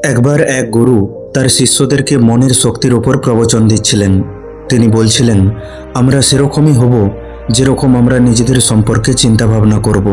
একবার এক গুরু তার শিষ্যদেরকে মনের শক্তির ওপর প্রবচন দিচ্ছিলেন। তিনি বলছিলেন, আমরা সেরকমই হব যেরকম আমরা নিজেদের সম্পর্কে চিন্তা ভাবনা করব।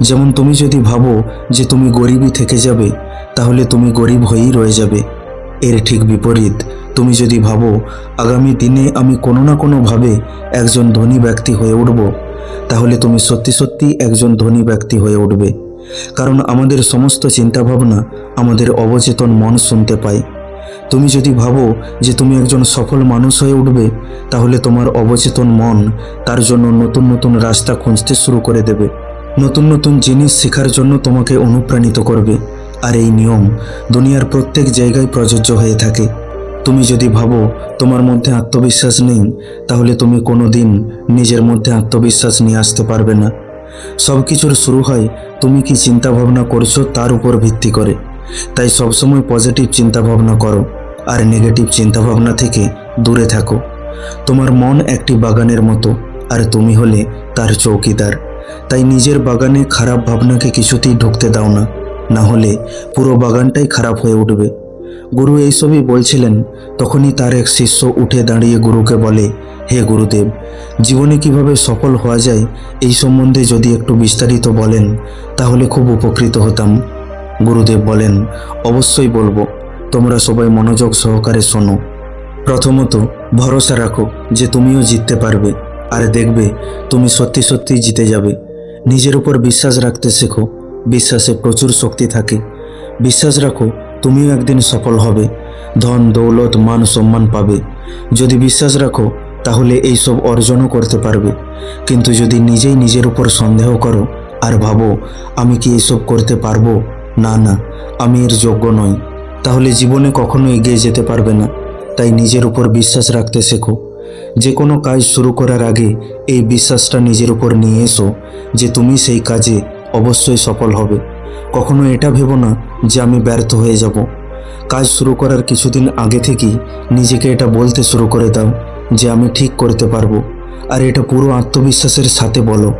যেমন তুমি যদি ভাবো যে তুমি গরিবই থেকে যাবে, তাহলে তুমি গরিব হয়েই রয়ে যাবে। এর ঠিক বিপরীত, তুমি যদি ভাবো আগামী দিনে আমি কোনো না কোনোভাবে একজন ধনী ব্যক্তি হয়ে উঠব, তাহলে তুমি সত্যি সত্যি একজন ধনী ব্যক্তি হয়ে উঠবে। কারণ আমাদের সমস্ত চিন্তাভাবনা আমাদের অবচেতন মন শুনতে পায়। তুমি যদি ভাবো যে তুমি একজন সফল মানুষ হয়ে উঠবে, তাহলে তোমার অবচেতন মন তার জন্য নতুন নতুন রাস্তা খুঁজতে শুরু করে দেবে, নতুন নতুন জিনিস শেখার জন্য তোমাকে অনুপ্রাণিত করবে। আর এই নিয়ম দুনিয়ার প্রত্যেক জায়গায় প্রযোজ্য হয়ে থাকে। তুমি যদি ভাবো তোমার মধ্যে আত্মবিশ্বাস নেই, তাহলে তুমি কোনো দিন নিজের মধ্যে আত্মবিশ্বাস নিয়ে আসতে পারবে না। সব কিছুর শুরু হয় তুমি কি চিন্তা ভাবনা করছো তার উপর ভিত্তি করে। তাই সবসময় পজিটিভ চিন্তা ভাবনা করো আর নেগেটিভ চিন্তা ভাবনা থেকে দূরে থাকো। তোমার মন একটি বাগানের মতো, আর তুমি হলে তার চৌকিদার। তাই নিজের বাগানে খারাপ ভাবনাকে কিছুতেই ঢুকতে দাও না, না হলে পুরো বাগানটাই খারাপ হয়ে উঠবে। গুরু এইসবই বলছিলেন। তখনই তার এক শিষ্য উঠে দাঁড়িয়ে গুরুকে বলে, হে গুরুদেব, জীবনে কিভাবে সফল হওয়া যায় এই সম্বন্ধে যদি একটু বিস্তারিত বলেন তাহলে খুব উপকৃত হতাম। গুরুদেব বলেন, অবশ্যই বলবো, তোমরা সবাই মনোযোগ সহকারে শোনো। প্রথমত, ভরসা রাখো যে তুমিও জিততে পারবে, আর দেখবে তুমি সত্যি সত্যি জিতে যাবে। নিজের উপর বিশ্বাস রাখতে শেখো। বিশ্বাসে প্রচুর শক্তি থাকে। বিশ্বাস রাখো তুমিও একদিন সফল হবে, ধন দৌলত মান সম্মান পাবে। যদি বিশ্বাস রাখো তাহলে এইসব অর্জনও করতে পারবে। কিন্তু যদি নিজেই নিজের উপর সন্দেহ করো আর ভাবো আমি কি এইসব করতে পারবো, না আমি এর যোগ্য নই, তাহলে জীবনে কখনো এগিয়ে যেতে পারবে না। তাই নিজের উপর বিশ্বাস রাখতে শেখো। যে কোনো কাজ শুরু করার আগে এই বিশ্বাসটা নিজের উপর নিয়ে এসো যে তুমি সেই কাজে অবশ্যই সফল হবে। কখনো এটা ভেবো না যে আমি ব্যর্থ হয়ে যাব। কাজ শুরু করার কিছুদিন আগে থেকেই নিজেকে এটা বলতে শুরু করে দাও যে আমি ঠিক করতে পারবো। আর এটা পুরো আত্মবিশ্বাসের সাথে বলো।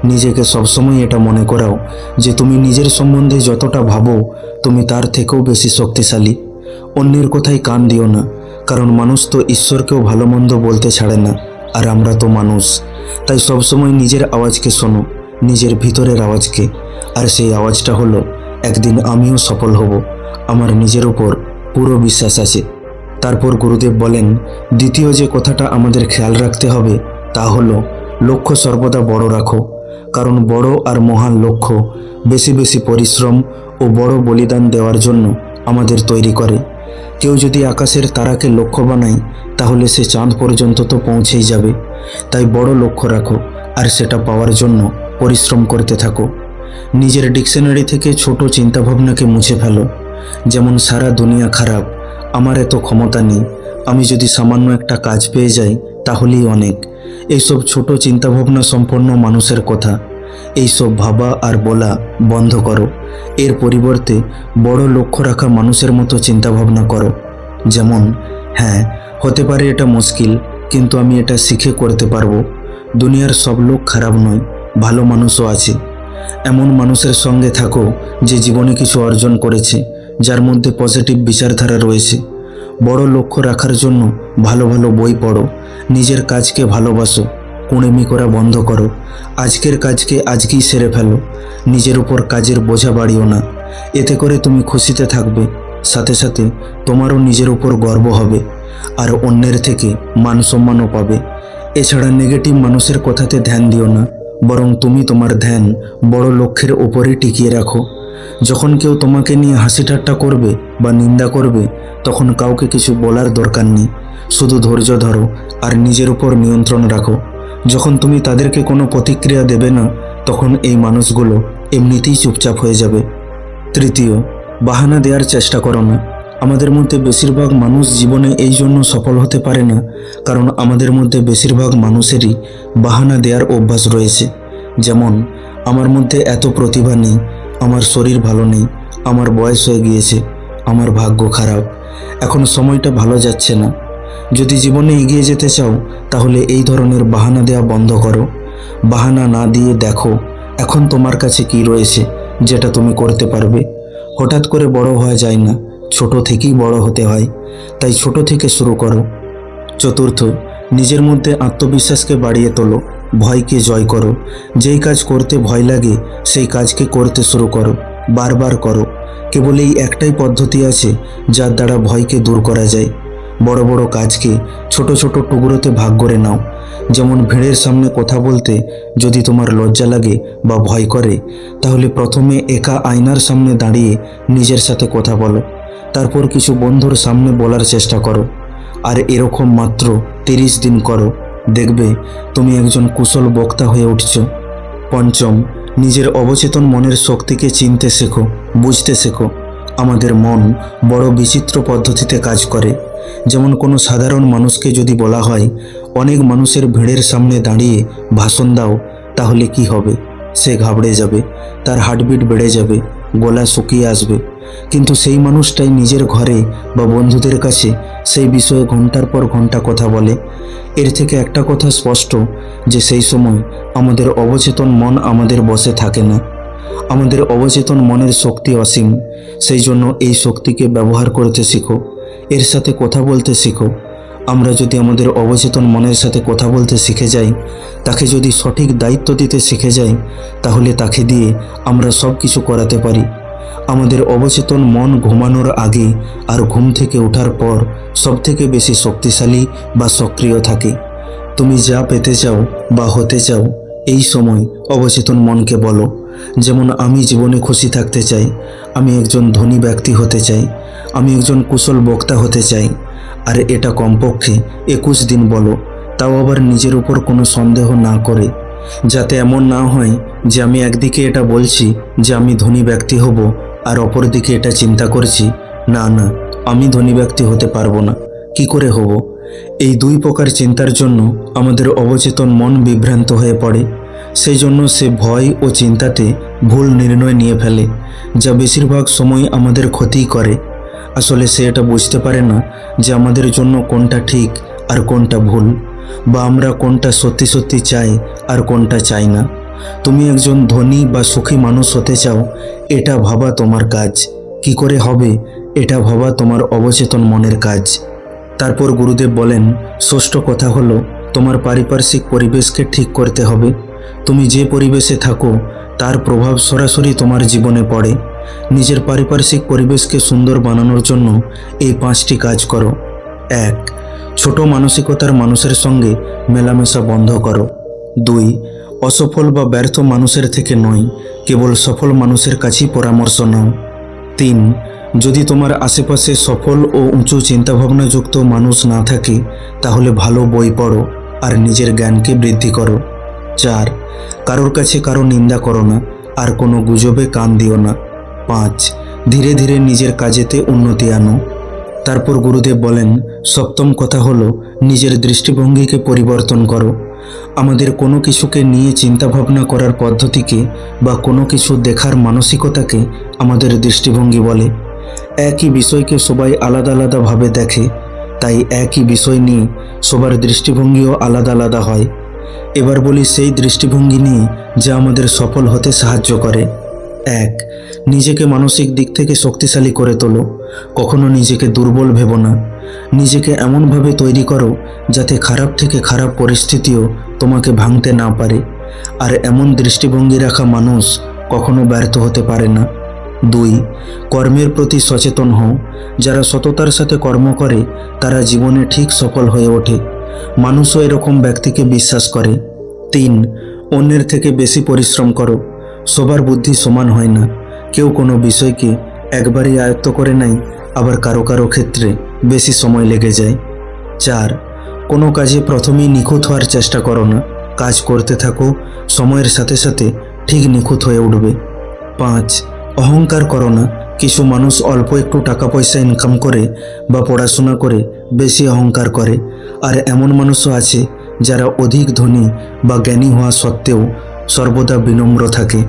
নিজেকে সবসময় এটা মনে করাও যে তুমি নিজের সম্বন্ধে যতটা ভাবো তুমি তার থেকেও বেশি শক্তিশালী। অন্যের কথায় কান দিও না, কারণ মানুষ তো ঈশ্বরকেও ভালো মন্দ বলতে ছাড়ে না, আর আমরা তো মানুষ। তাই সবসময় নিজের আওয়াজকে শোনো, নিজের ভিতরের আওয়াজকে। আর সেই আওয়াজটা হলো, একদিন আমিও সফল হব, আমার নিজের উপর পুরো বিশ্বাস আছে। তারপর গুরুদেব বলেন, দ্বিতীয় যে কথাটা আমাদের খেয়াল রাখতে হবে তা হলো, লক্ষ্য সর্বদা বড় রাখো। কারণ বড় আর মহান লক্ষ্য বেশি বেশি পরিশ্রম ও বড় বলিদান দেওয়ার জন্য আমাদের তৈরি করে। কেউ যদি আকাশের তারাকে লক্ষ্য বানায় তাহলে সে চাঁদ পর্যন্ত তো পৌঁছেই যাবে। তাই বড় লক্ষ্য রাখো আর সেটা পাওয়ার জন্য পরিশ্রম করতে থাকো। নিজের ডিকশনারি থেকে ছোট চিন্তাভাবনাকে মুছে ফেলো। যেমন, সারা দুনিয়া খারাপ, আমার এত ক্ষমতা নেই, আমি যদি সামান্য একটা কাজ পেয়ে যাই তাহলেই অনেক। এইসব ছোট চিন্তাভাবনা সম্পন্ন মানুষের কথা। এইসব ভাবা আর বলা বন্ধ করো। এর পরিবর্তে বড় লক্ষ্য রাখা মানুষের মতো চিন্তাভাবনা করো। যেমন, হ্যাঁ, হতে পারে এটা মুশকিল, কিন্তু আমি এটা শিখে করতে পারবো। দুনিয়ার সব লোক খারাপ নয়, ভালো মানুষও আছে। এমন মানুষের সঙ্গে থাকো যে জীবনে কিছু অর্জন করেছে, যার মধ্যে পজিটিভ বিচারধারা রয়েছে। বড় লক্ষ্য রাখার জন্য ভালো ভালো বই পড়ো। নিজের কাজকে ভালোবাসো। কুঁড়েমি করা বন্ধ করো। আজকের কাজকে আজকেই সেরে ফেলো। নিজের উপর কাজের বোঝা বাড়িও না। এতে করে তুমি খুশিতে থাকবে, সাথে সাথে তোমারও নিজের উপর গর্ব হবে, আর অন্যের থেকে মান সম্মানও পাবে। এছাড়া নেগেটিভ মানুষের কথাতে ধ্যান দিও না, বরং তুমি তোমার ধ্যান বড় লক্ষ্যের ওপরেই টিকিয়ে রাখো। যখন কেউ তোমাকে নিয়ে হাসি ঠাট্টা করবে বা নিন্দা করবে, তখন কাউকে কিছু বলার দরকার নেই। শুধু ধৈর্য ধরো আর নিজের উপর নিয়ন্ত্রণ রাখো। যখন তুমি তাদেরকে কোনো প্রতিক্রিয়া দেবে না, তখন এই মানুষগুলো এমনিতেই চুপচাপ হয়ে যাবে। তৃতীয়, বাহানা দেওয়ার চেষ্টা করো না। আমাদের মধ্যে বেশিরভাগ মানুষ জীবনে এই জন্য সফল হতে পারে না, কারণ আমাদের মধ্যে বেশিরভাগ মানুষেরই বাহানা দেওয়ার অভ্যাস রয়েছে। যেমন, আমার মধ্যে এত প্রতিভা নেই, আমার শরীর ভালো নেই, আমার বয়স হয়ে গিয়েছে, আমার ভাগ্য খারাপ, এখন সময়টা ভালো যাচ্ছে না। যদি জীবনে এগিয়ে যেতে চাও তাহলে এই ধরনের বাহানা দেওয়া বন্ধ করো। বাহানা না দিয়ে দেখো এখন তোমার কাছে কি রয়েছে যেটা তুমি করতে পারবে। হঠাৎ করে বড় হওয়া যায় না, ছোট থেকেই বড় হতে হয়, তাই ছোট থেকে শুরু করো। চতুর্থ, নিজের মধ্যে আত্মবিশ্বাসকে বাড়িয়ে তোলো, ভয়কে জয় করো। যেই কাজ করতে ভয় লাগে সেই কাজকে করতে শুরু করো, বারবার করো। কেবল এই একটাই পদ্ধতি আছে যার দ্বারা ভয়কে দূর করা যায়। বড় বড় কাজকে ছোট ছোট টুকরোতে ভাগ করে নাও। যেমন ভিড়ের সামনে কথা বলতে যদি তোমার লজ্জা লাগে বা ভয় করে, তাহলে প্রথমে একা আয়নার সামনে দাঁড়িয়ে নিজের সাথে কথা বলো, তারপর কিছু বন্ধুর সামনে বলার চেষ্টা করো। আর এরকম মাত্র 30 দিন করো, দেখবে তুমি একজন কুশল বক্তা হয়ে উঠছ। পঞ্চম, নিজের অবচেতন মনের শক্তিকে চিনতে শেখো, বুঝতে শেখো। আমাদের মন বড় বিচিত্র পদ্ধতিতে কাজ করে। যেমন কোনো সাধারণ মানুষকে যদি বলা হয় অনেক মানুষের ভিড়ের সামনে দাঁড়িয়ে ভাষণ দাও, তাহলে কি হবে? সে ঘাবড়ে যাবে, তার হার্টবিট বেড়ে যাবে, গলা শুকিয়ে আসবে। কিন্তু সেই মানুষটাই নিজের ঘরে বা বন্ধুদের কাছে সেই বিষয়ে ঘন্টার পর ঘন্টা কথা বলে। এর থেকে একটা কথা স্পষ্ট যে সেই সময় আমাদের অবচেতন মন আমাদের বশে থাকে না। আমাদের অবচেতন মনের শক্তি অসীম। সেই জন্য এই শক্তিকে ব্যবহার করতে শিখো, এর সাথে কথা বলতে শিখো। আমরা যদি আমাদের অবচেতন মনের সাথে কথা বলতে শিখে যাই, তাকে যদি সঠিক দায়িত্ব দিতে শিখে যাই, তাহলে তাকে দিয়ে আমরা সব কিছু করাতে পারি। আমাদের অবচেতন মন ঘুমানোর আগে আর ঘুম থেকে ওঠার পর সবথেকে বেশি শক্তিশালী বা সক্রিয় থাকে। তুমি যা পেতে চাও বা হতে চাও, এই সময় অবচেতন মনকে বলো। যেমন আমি জীবনে খুশি থাকতে চাই, আমি একজন ধনী ব্যক্তি হতে চাই, আমি একজন কুশল বক্তা হতে চাই। আর এটা কমপক্ষে 21 দিন বলো, তাও আবার নিজের উপর কোনো সন্দেহ না করে। যাতে এমন না হয় যে আমি একদিকে এটা বলছি যে আমি ধনী ব্যক্তি হব, আর অপরদিকে এটা চিন্তা করছি না না, আমি ধনী ব্যক্তি হতে পারবো না, কি করে হব? এই দুই প্রকার চিন্তার জন্য আমাদের অবচেতন মন বিভ্রান্ত হয়ে পড়ে। সেই জন্য সে ভয় ও চিন্তাতে ভুল নির্ণয় নিয়ে ফেলে, যা বেশিরভাগ সময় আমাদের ক্ষতি করে। আসলে সে এটা বুঝতে পারে না যে আমাদের জন্য কোনটা ঠিক আর কোনটা ভুল, বা আমরা কোনটা সত্যি সত্যি চাই আর কোনটা চাই না। তুমি একজন ধনী বা সুখী মানুষ হতে চাও, এটা ভাবা তোমার কাজ। কি করে হবে এটা ভাবা তোমার অবচেতন মনের কাজ। তারপর গুরুদেব বলেন, ষষ্ঠ কথা হলো তোমার পারিপার্শ্বিক পরিবেশকে ঠিক করতে হবে। তুমি যে পরিবেশে থাকো তার প্রভাব সরাসরি তোমার জীবনে পড়ে। নিজের পারিপার্শ্বিক পরিবেশকে সুন্দর বানানোর জন্য এই 5টি কাজ করো। 1. ছোট মানসিকতার মানুষের সঙ্গে মেলামেশা বন্ধ করো। 2. অসফল বা ব্যর্থ মানুষের থেকে নয়, কেবল সফল মানুষের কাছেই পরামর্শ নাও। 3. যদি তোমার আশেপাশে সফল ও উঁচু চিন্তাভাবনাযুক্ত মানুষ না থাকে, তাহলে ভালো বই পড়ো আর নিজের জ্ঞানকে বৃদ্ধি করো। 4. কারোর কাছে কারো নিন্দা করো না, আর কোনো গুজবে কান দিও না। 5. ধীরে ধীরে নিজের কাজেতে উন্নতি আনো। তারপর গুরুদেব বলেন, সপ্তম কথা হলো নিজের দৃষ্টিভঙ্গিকে পরিবর্তন করো। আমাদের কোনো কিছুকে নিয়ে চিন্তাভাবনা করার পদ্ধতিকে বা কোনো কিছু দেখার মানসিকতাকে আমাদের দৃষ্টিভঙ্গি বলে। একই বিষয়কে সবাই আলাদা আলাদাভাবে দেখে, তাই একই বিষয় নিয়ে সবার দৃষ্টিভঙ্গিও আলাদা আলাদা হয়। এবার বলি সেই দৃষ্টিভঙ্গি নিয়ে যা আমাদের সফল হতে সাহায্য করে। 1. নিজেকে মানসিক দিক থেকে শক্তিশালী করে তোলো। কখনো নিজেকে দুর্বল ভেবো না। নিজেকে এমনভাবে তৈরি করো যাতে খারাপ থেকে খারাপ পরিস্থিতিও তোমাকে ভাঙতে না পারে। আর এমন দৃষ্টিভঙ্গি রাখা মানুষ কখনো ব্যর্থ হতে পারে না। 2. কর্মের প্রতি সচেতন হও। যারা সততার সাথে কর্ম করে তারা জীবনে ঠিক সফল হয়ে ওঠে। মানুষও এরকম ব্যক্তিকে বিশ্বাস করে। 3. অন্যের থেকে বেশি পরিশ্রম করো। সবার বুদ্ধি সমান হয় না। কেউ কোনো বিষয়কে একবারই আয়ত্ত করে নেয়, আবার কারো কারো ক্ষেত্রে বেশি সময় লেগে যায়। 4. কোনো কাজে প্রথমেই নিখুঁত হওয়ার চেষ্টা করো না। কাজ করতে থাকো, সময়ের সাথে সাথে ঠিক নিখুঁত হয়ে উঠবে। 5. অহংকার করো না। কিছু মানুষ অল্প একটু টাকা পয়সা ইনকাম করে বা পড়াশোনা করে বেশি অহংকার করে, আর এমন মানুষও আছে যারা অধিক ধনী বা জ্ঞানী হওয়া সত্ত্বেও সর্বদা বিনম্র থাকে।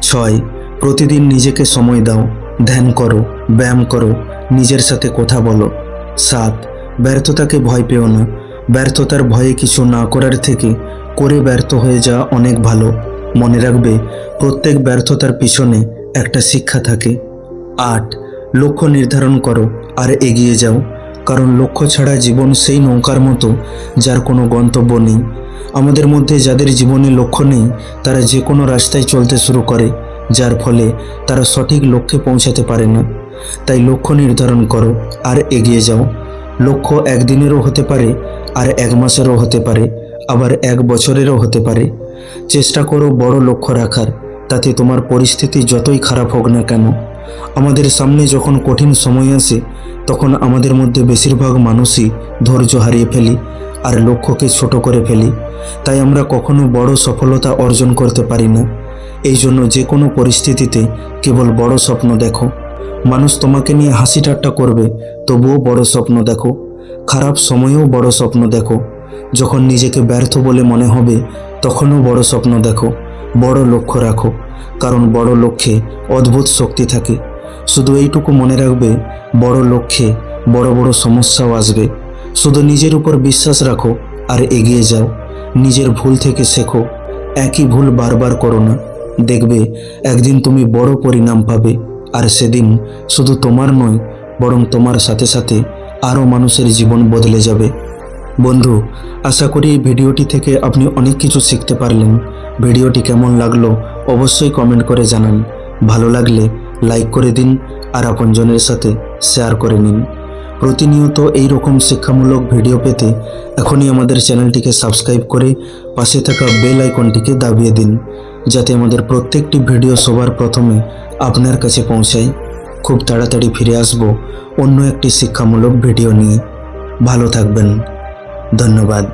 6. প্রতিদিন নিজেকে সময় দাও, ধ্যান করো, ব্যায়াম করো, নিজের সাথে কথা বলো। 7. ব্যর্থতাকে ভয় পেও না। ব্যর্থতার ভয়ে কিছু না করার থেকে করে ব্যর্থ হয়ে যাওয়া অনেক ভালো। মনে রাখবে, প্রত্যেক ব্যর্থতার পিছনে একটা শিক্ষা থাকে। 8. লক্ষ্য নির্ধারণ করো আর এগিয়ে যাও, কারণ লক্ষ্য ছাড়া জীবন সেই নৌকার মতো যার কোনো গন্তব্য নেই। আমাদের মধ্যে যাদের জীবনে লক্ষ্য নেই তারা যে কোনো রাস্তায় চলতে শুরু করে, যার ফলে তারা সঠিক লক্ষ্যে পৌঁছাতে পারে না। তাই লক্ষ্য নির্ধারণ করো আর এগিয়ে যাও। লক্ষ্য একদিনেরও হতে পারে, আর 1 মাসেরও হতে পারে, আবার 1 বছরেরও হতে পারে। চেষ্টা করো বড় লক্ষ্য রাখার, তাতে তোমার পরিস্থিতি যতই খারাপ হোক না কেন। আমাদের সামনে যখন কঠিন সময় আসে তখন আমাদের মধ্যে বেশিরভাগ মানুষই ধৈর্য হারিয়ে ফেলি আর লক্ষ্যকে ছোট করে ফেলি। তাই আমরা কখনো বড় সফলতা অর্জন করতে পারি না। এই জন্য যে কোনো পরিস্থিতিতে কেবল বড় স্বপ্ন দেখো। মানুষ তোমাকে নিয়ে হাসি ঠাট্টা করবে, তবুও বড় স্বপ্ন দেখো। খারাপ সময়েও বড় স্বপ্ন দেখো। যখন নিজেকে ব্যর্থ বলে মনে হবে তখনও বড় স্বপ্ন দেখো। বড় লক্ষ্য রাখো, কারণ বড় লক্ষ্যে অদ্ভুত শক্তি থাকে। শুধু এইটুকু মনে রাখবে, বড় লক্ষ্যে বড় বড় সমস্যাও আসবে। শুধু নিজের উপর বিশ্বাস রাখো আর এগিয়ে যাও। নিজের ভুল থেকে শেখো, একই ভুল বারবার করো না। দেখবে একদিন তুমি বড় পরিণাম পাবে, আর সেদিন শুধু তোমার নয়, বরং তোমার সাথে সাথে আরও মানুষের জীবন বদলে যাবে। বন্ধু, আশা করি এই ভিডিওটি থেকে আপনি অনেক কিছু শিখতে পারলেন। ভিডিওটি কেমন লাগলো অবশ্যই কমেন্ট করে জানান। ভালো লাগলে লাইক করে দিন আর আপনজনের সাথে শেয়ার করে নিন। প্রতিনিয়ত এই রকম শিক্ষামূলক ভিডিও পেতে এখনই আমাদের চ্যানেলটিকে সাবস্ক্রাইব করে পাশে থাকা বেল আইকনটিকে দাবিয়ে দিন, যাতে আমাদের প্রত্যেকটি ভিডিও সবার প্রথমে আপনার কাছে পৌঁছায়। খুব তাড়াতাড়ি ফিরে আসব অন্য একটি শিক্ষামূলক ভিডিও নিয়ে। ভালো থাকবেন। ধন্যবাদ।